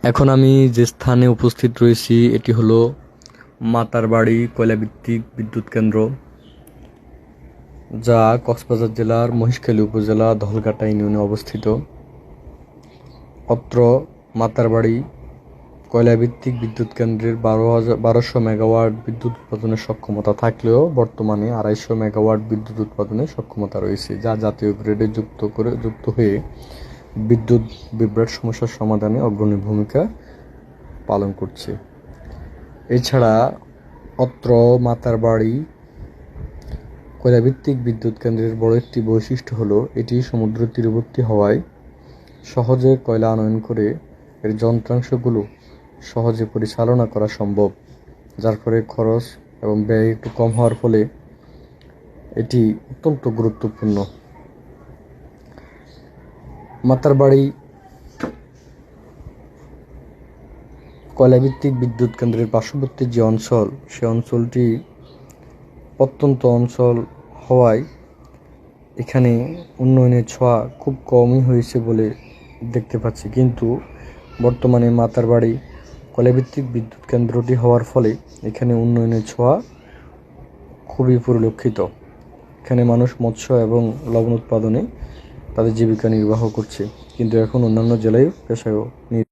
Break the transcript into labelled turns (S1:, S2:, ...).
S1: এখন আমি যে স্থানে উপস্থিত রয়েছি এটি হলো মাতারবাড়ি কয়লাভিত্তিক বিদ্যুৎ কেন্দ্র, যা কক্সবাজার জেলার মহেশখালী উপজেলা ধলঘাটা ইউনিয়নে অবস্থিত। অত্র মাতারবাড়ি কয়লাভিত্তিক বিদ্যুৎ কেন্দ্রের 1200 মেগাওয়াট বিদ্যুৎ উৎপাদনের সক্ষমতা থাকলেও বর্তমানে 250 মেগাওয়াট বিদ্যুৎ উৎপাদনের সক্ষমতা রয়েছে, যা জাতীয় গ্রিডে যুক্ত হয়ে বিদ্যুৎ বিভ্রাট সমস্যার সমাধানে অগ্রণী ভূমিকা পালন করছে। এছাড়া অত্র মাতারবাড়ি কয়লাভিত্তিক বিদ্যুৎ কেন্দ্রের বড় একটি বৈশিষ্ট্য হলো এটি সমুদ্র তীরবর্তী হওয়ায় সহজে কয়লা আনয়ন করে এর যন্ত্রাংশগুলো সহজে পরিচালনা করা সম্ভব, যার ফলে খরচ এবং ব্যয় একটু কম হওয়ার ফলে এটি অত্যন্ত গুরুত্বপূর্ণ। মাতারবাড়ি কয়লাভিত্তিক বিদ্যুৎ কেন্দ্রের পার্শ্ববর্তী যে অঞ্চল, সে অঞ্চলটি প্রত্যন্ত অঞ্চল হওয়ায় এখানে উন্নয়নের ছোঁয়া খুব কমই হয়েছে বলে দেখতে পাচ্ছি, কিন্তু বর্তমানে মাতারবাড়ি কয়লাভিত্তিক বিদ্যুৎ কেন্দ্রটি হওয়ার ফলে এখানে উন্নয়নের ছোঁয়া খুবই পরিলক্ষিত। এখানে মানুষ মৎস্য এবং লবণ উৎপাদনে তাদের জীবিকা নির্বাহ করছে, কিন্তু এখন অন্যান্য জেলায় পেশায়